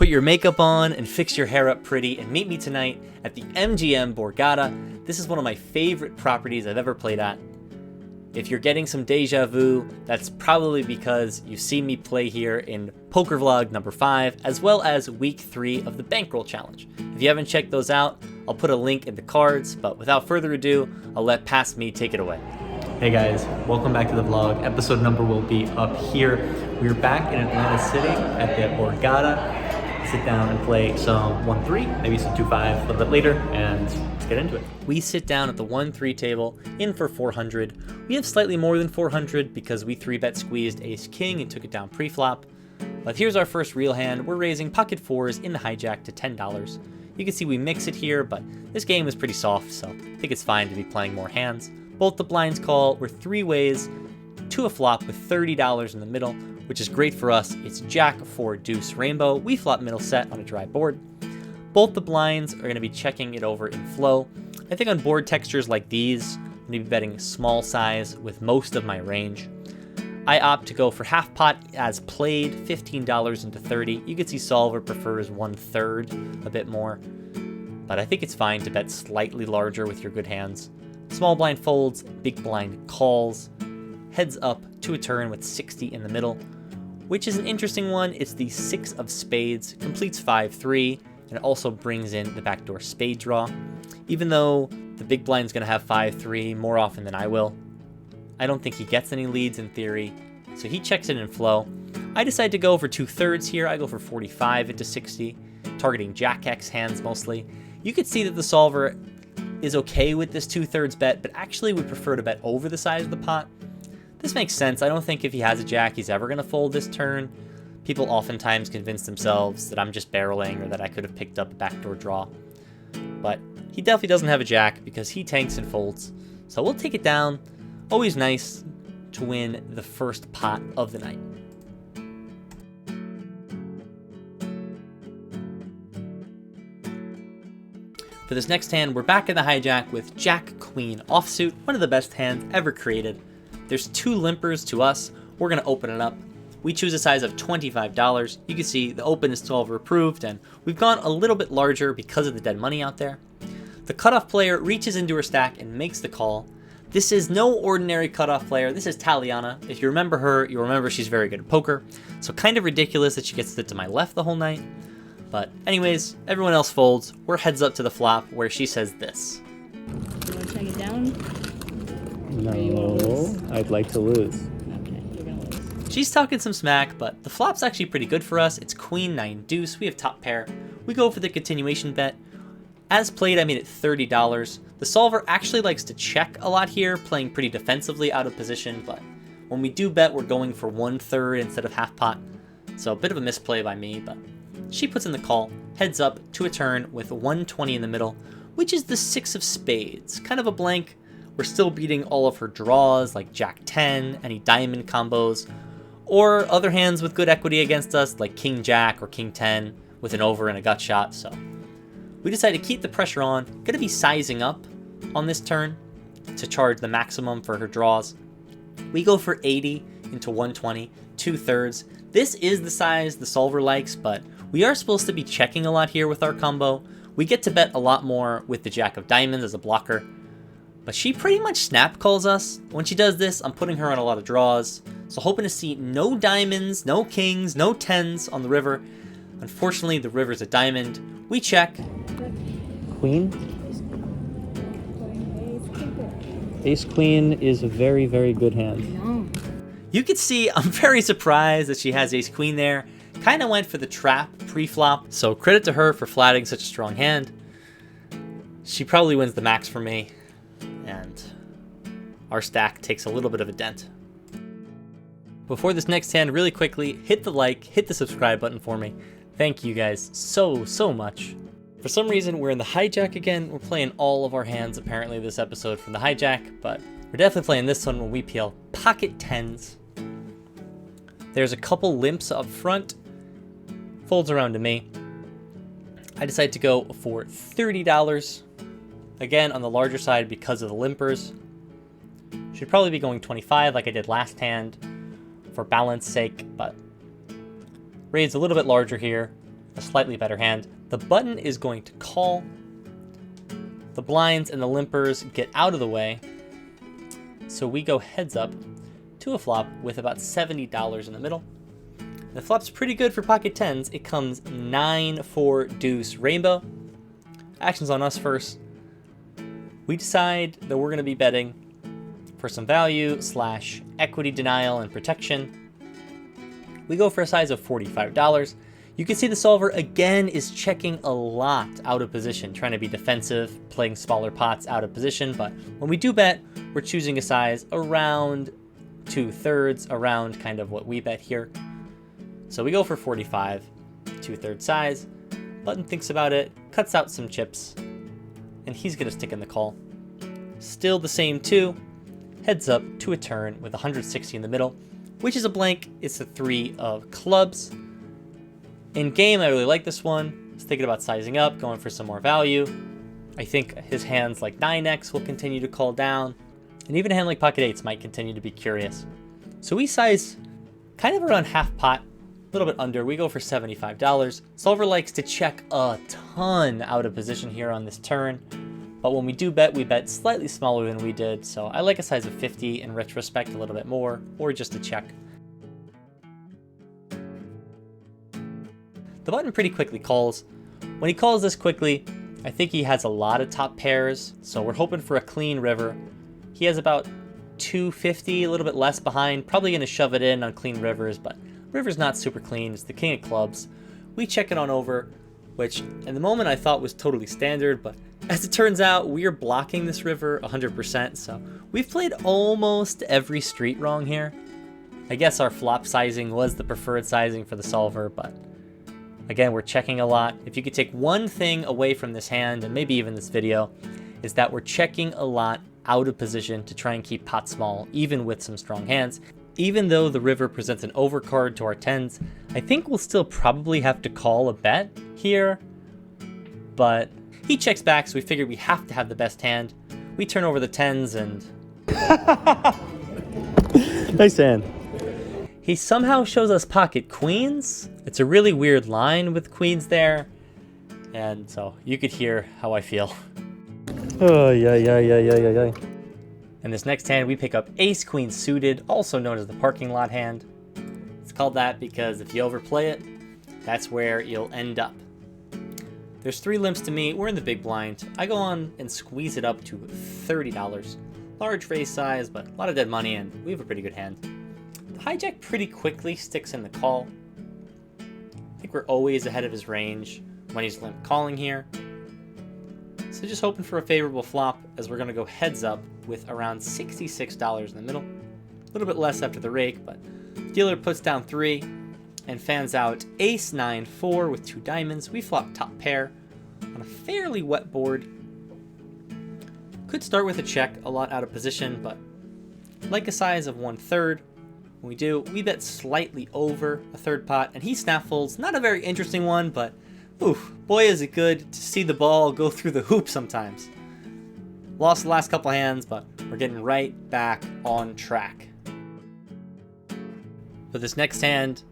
Put your makeup on and fix your hair up pretty and meet me tonight at the MGM Borgata. This is one of my favorite properties I've ever played at. If you're getting some deja vu, that's probably because you've seen me play here in Poker Vlog number 5, as well as week 3 of the Bankroll Challenge. If you haven't checked those out, I'll put a link in the cards, but without further ado, I'll let Past Me take it away. Hey guys, welcome back to the vlog. Episode number will be up here. We're back in Atlanta City at the Borgata. Sit down and play some 1-3, maybe some 2-5 a little bit later, and let's get into it. We sit down at the 1-3 table, in for 400. We have slightly more than 400 because we 3-bet squeezed ace-king and took it down pre-flop. But here's our first real hand. We're raising pocket fours in the hijack to $10. You can see we mix it here, but this game is pretty soft, so I think it's fine to be playing more hands. Both the blinds call. We're 3 ways to a flop with $30 in the middle, which is great for us. It's jack, 4, deuce, rainbow. We flop middle set on a dry board. Both the blinds are going to be checking it over in flow. I think on board textures like these, I'm going to be betting small size with most of my range. I opt to go for half pot as played, $15 into 30. You can see solver prefers 1/3, a bit more. But I think it's fine to bet slightly larger with your good hands. Small blind folds, big blind calls. Heads up to a turn with 60 in the middle, which is an interesting one. It's the 6 of spades, completes 5-3, and it also brings in the backdoor spade draw. Even though the big blind's going to have 5-3 more often than I will, I don't think he gets any leads in theory, so he checks it in flow. I decide to go for 2/3 here. I go for 45 into 60, targeting jack X hands mostly. You could see that the solver is okay with this 2/3 bet, but actually would prefer to bet over the size of the pot. This makes sense. I don't think if he has a jack, he's ever going to fold this turn. People oftentimes convince themselves that I'm just barreling or that I could have picked up a backdoor draw. But he definitely doesn't have a jack because he tanks and folds. So we'll take it down. Always nice to win the first pot of the night. For this next hand, we're back in the hijack with Jack Queen offsuit, one of the best hands ever created. There's 2 limpers to us. We're going to open it up. We choose a size of $25. You can see the open is solver approved, and we've gone a little bit larger because of the dead money out there. The cutoff player reaches into her stack and makes the call. This is no ordinary cutoff player. This is Taliana. If you remember her, you'll remember she's very good at poker. So kind of ridiculous that she gets to sit to my left the whole night. But anyways, everyone else folds. We're heads up to the flop where she says this. You want to check it down? No, I'd like to lose. Okay, you're gonna lose. She's talking some smack, but the flop's actually pretty good for us. It's queen, 9, deuce. We have top pair. We go for the continuation bet. As played, I made it $30. The solver actually likes to check a lot here, playing pretty defensively out of position, but when we do bet, we're going for 1/3 instead of half pot. So a bit of a misplay by me, but she puts in the call, heads up to a turn with 120 in the middle, which is the 6 of spades. Kind of a blank. We're still beating all of her draws, like Jack 10, any diamond combos, or other hands with good equity against us, like King Jack or King 10, with an over and a gut shot. So we decide to keep the pressure on. Gonna be sizing up on this turn to charge the maximum for her draws. We go for 80 into 120, 2/3. This is the size the solver likes, but we are supposed to be checking a lot here with our combo. We get to bet a lot more with the Jack of Diamonds as a blocker. But she pretty much snap calls us. When she does this, I'm putting her on a lot of draws. So hoping to see no diamonds, no kings, no 10s on the river. Unfortunately, the river's a diamond. We check. Queen? Ace Queen is a very, very good hand. No. You can see I'm very surprised that she has Ace Queen there. Kind of went for the trap pre-flop. So credit to her for flatting such a strong hand. She probably wins the max for me. And our stack takes a little bit of a dent. Before this next hand, really quickly, hit the like, hit the subscribe button for me. Thank you guys so much. For some reason, we're in the hijack again. We're playing all of our hands apparently this episode from the hijack, but we're definitely playing this one when we peel pocket 10s. There's a couple limps up front. Folds around to me. I decide to go for $30. Again, on the larger side because of the limpers. Should probably be going 25 like I did last hand for balance sake, but raise a little bit larger here. a slightly better hand. The button is going to call. The blinds and the limpers get out of the way. So we go heads up to a flop with about $70 in the middle. The flop's pretty good for pocket tens. It comes 9-4 deuce rainbow. Action's on us first. We decide that we're going to be betting for some value / equity denial and protection. We go for a size of $45. You can see the solver again is checking a lot out of position, trying to be defensive, playing smaller pots out of position. But when we do bet, we're choosing a size around 2/3, around kind of what we bet here. So we go for 45, 2/3 size. Button thinks about it, cuts out some chips, and he's going to stick in the call. Still the same two. Heads up to a turn with 160 in the middle, which is a blank. It's a 3 of clubs. In game, I really like this one. I was thinking about sizing up, going for some more value. I think his hands like 9x will continue to call down, and even a hand like pocket eights might continue to be curious. So we size kind of around half pot, a little bit under. We go for $75. Solver likes to check a ton out of position here on this turn. But when we do bet, we bet slightly smaller than we did, so I like a size of 50 in retrospect, a little bit more, or just a check. The button pretty quickly calls. When he calls this quickly, I think he has a lot of top pairs, so we're hoping for a clean river. He has about 250, a little bit less behind, probably going to shove it in on clean rivers, but river's not super clean. It's the king of clubs. We check it on over, which in the moment I thought was totally standard, but as it turns out, we are blocking this river 100%, so we've played almost every street wrong here. I guess our flop sizing was the preferred sizing for the solver, but again, we're checking a lot. If you could take one thing away from this hand, and maybe even this video, is that we're checking a lot out of position to try and keep pot small, even with some strong hands. Even though the river presents an overcard to our tens, I think we'll still probably have to call a bet here, but he checks back, so we figured we have to have the best hand. We turn over the tens and... Nice hand. He somehow shows us pocket queens. It's a really weird line with queens there. And so you could hear how I feel. Oh, yeah. In this next hand, we pick up ace queen suited, also known as the parking lot hand. It's called that because if you overplay it, that's where you'll end up. There's 3 limps to me. We're in the big blind. I go on and squeeze it up to $30. Large raise size, but a lot of dead money, and we have a pretty good hand. The hijack pretty quickly sticks in the call. I think we're always ahead of his range when he's limp calling here. So just hoping for a favorable flop, as we're going to go heads up with around $66 in the middle. A little bit less after the rake, but dealer puts down 3 and fans out ace 9-4 with 2 diamonds. We flop top pair on a fairly wet board. Could start with a check, a lot out of position, but like a size of 1/3. When we do, we bet slightly over a third pot, and he snap folds. Not a very interesting one, but oof, boy is it good to see the ball go through the hoop sometimes. Lost the last couple hands, but we're getting right back on track. For this next hand,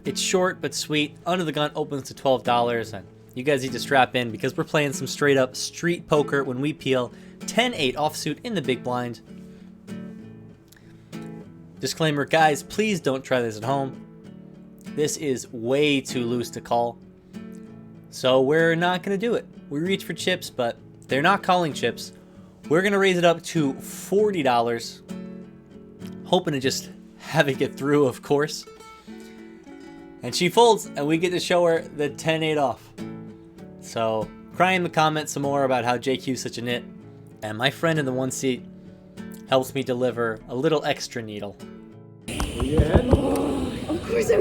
it's short but sweet. Under the gun opens to $12, and you guys need to strap in because we're playing some straight up street poker when we peel 10-8 offsuit in the big blind. Disclaimer, guys, please don't try this at home. This is way too loose to call. So we're not going to do it. We reach for chips, but they're not calling chips. We're going to raise it up to $40. Hoping to just have it get through, of course. And she folds, and we get to show her the 10-8 off. So, cry in the comments some more about how JQ is such a nit. And my friend in the one seat helps me deliver a little extra needle. Of course I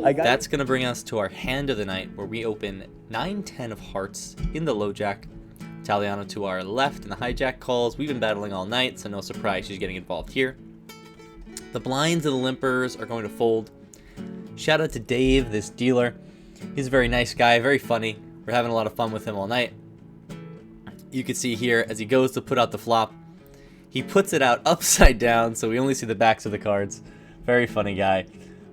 was. That's going to bring us to our hand of the night, where we open 9-10 of hearts in the low jack. Taliana to our left, and the hijack calls. We've been battling all night, so no surprise she's getting involved here. The blinds and the limpers are going to fold. Shout out to Dave, this dealer. He's a very nice guy, very funny. We're having a lot of fun with him all night. You can see here, as he goes to put out the flop, he puts it out upside down, so we only see the backs of the cards. Very funny guy.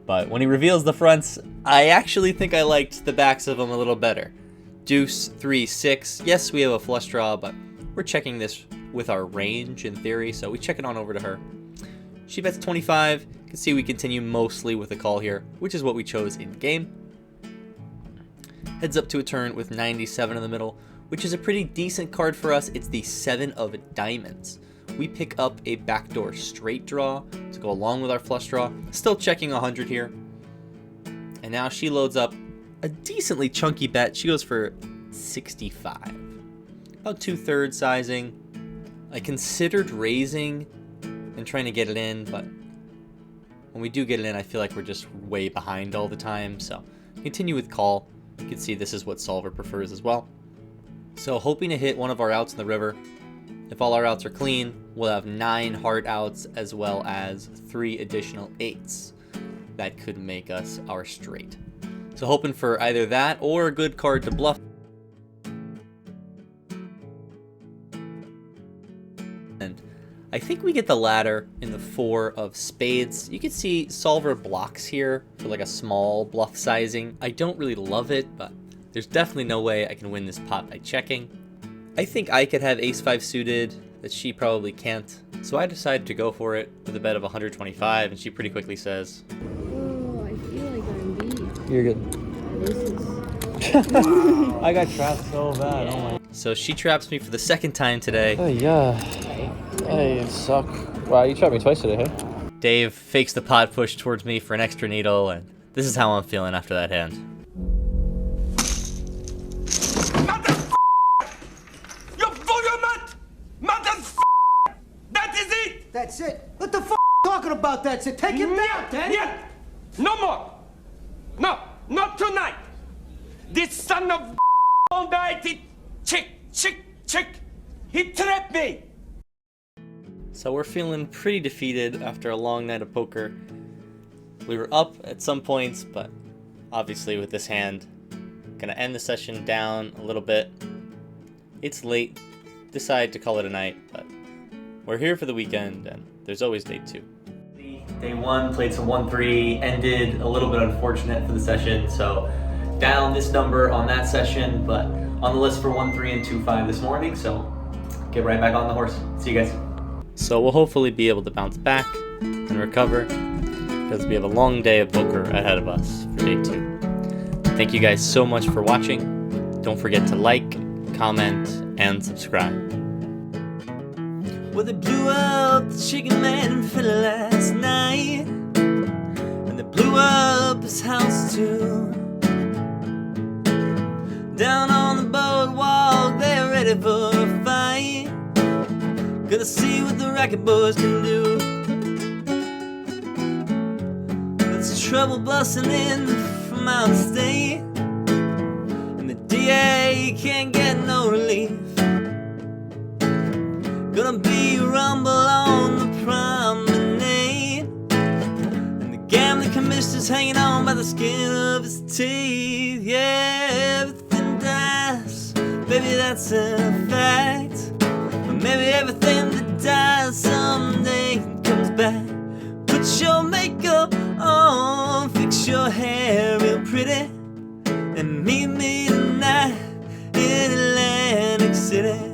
But when he reveals the fronts, I actually think I liked the backs of them a little better. Deuce, 3, 6. Yes, we have a flush draw, but we're checking this with our range in theory, so we check it on over to her. She bets 25. You can see we continue mostly with a call here, which is what we chose in game. Heads up to a turn with 97 in the middle, which is a pretty decent card for us. It's the 7 of diamonds. We pick up a backdoor straight draw to go along with our flush draw. Still checking 100 here. And now she loads up a decently chunky bet. She goes for 65. About 2/3 sizing. I considered raising and trying to get it in, but when we do get it in, I feel like we're just way behind all the time. So continue with call. You can see this is what solver prefers as well. So hoping to hit one of our outs in the river. If all our outs are clean, we'll have 9 heart outs as well as 3 additional 8s. That could make us our straight. So hoping for either that or a good card to bluff. And I think we get the latter in the 4 of spades. You can see solver blocks here for like a small bluff sizing. I don't really love it, but there's definitely no way I can win this pot by checking. I think I could have ace-5 suited that she probably can't. So I decided to go for it with a bet of 125, and she pretty quickly says, Oh, I feel like I'm beat. "You're good." This is... I got trapped so bad. Oh my. So she traps me for the second time today. Oh yeah. Hey, suck. Wow, you trapped me twice today, hey? Dave fakes the pot push towards me for an extra needle, and this is how I'm feeling after that hand. That's it. What the f talking about? That's it. Take him down, Danny. Yeah. No more. No, not tonight. This son of all night, he chick. He trapped me. So we're feeling pretty defeated after a long night of poker. We were up at some points, but obviously with this hand, gonna end the session down a little bit. It's late. Decide to call it a night, but we're here for the weekend, and there's always day 2. Day 1, played some 1-3, ended a little bit unfortunate for the session, so down this number on that session, but on the list for 1-3 and 2-5 this morning, so get right back on the horse. See you guys. So we'll hopefully be able to bounce back and recover, because we have a long day of poker ahead of us for day 2. Thank you guys so much for watching. Don't forget to like, comment, and subscribe. Well, they blew up the chicken man in Philly last night, and they blew up his house too. Down on the boardwalk, they're ready for a fight. Gonna see what the racket boys can do. There's trouble busting in from out of state, and the DA can't get no relief. Gonna be a rumble on the promenade, and the gambling commissioner's hanging on by the skin of his teeth. Yeah, everything dies, baby, that's a fact. But maybe everything that dies someday comes back. Put your makeup on, fix your hair real pretty, and meet me tonight in Atlantic City.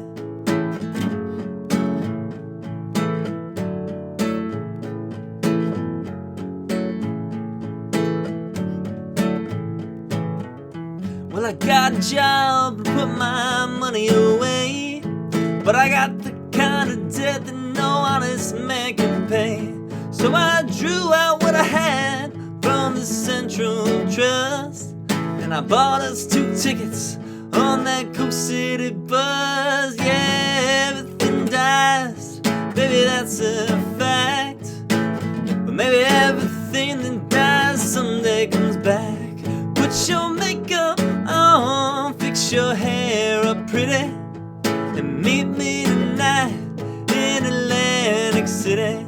Well, I got a job to put my money away, but I got the kind of debt that no honest man can pay. So I drew out what I had from the Central Trust, and I bought us 2 tickets on that Coast City bus. Yeah, everything dies, baby, that's a fact. But maybe everything that dies someday comes back. Put your makeup on, fix your hair up pretty, and meet me tonight in Atlantic City.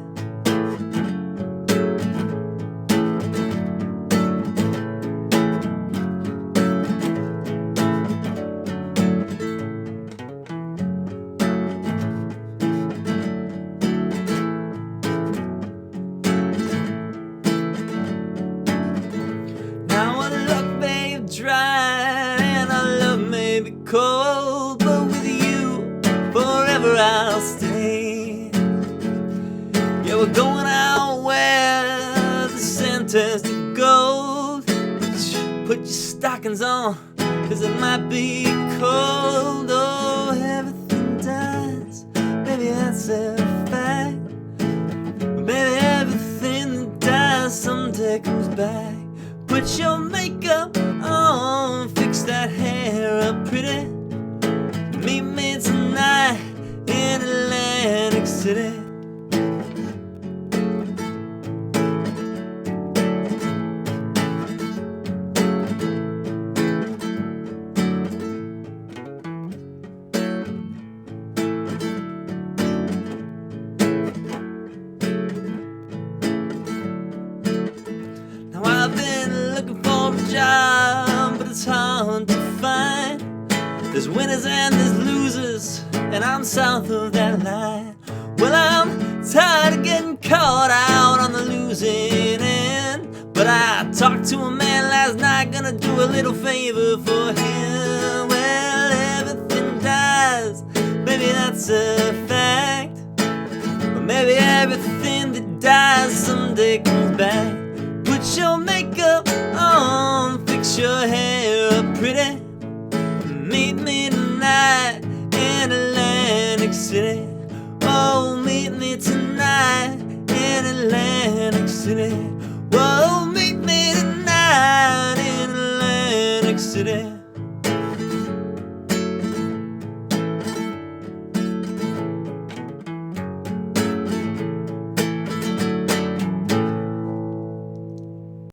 just right, and our love may be cold, but with you, forever I'll stay. Yeah, we're going out where the sand turns to gold. Put your stockings on, 'cause it might be cold. Oh, everything dies, maybe that's a fact. But maybe everything that dies someday comes back. Put your makeup on, fix that hair up pretty. Meet me tonight in Atlantic City. Now I've been looking for a job, but it's hard to find. There's winners and there's losers, and I'm south of that line. Well, I'm tired of getting caught out on the losing end, but I talked to a man last night, gonna do a little favor for him. Well, everything dies, maybe that's a fact. But maybe everything that dies someday comes back. Put your makeup on, fix your hair up pretty. Meet me tonight in Atlantic City. Oh, meet me tonight in Atlantic City.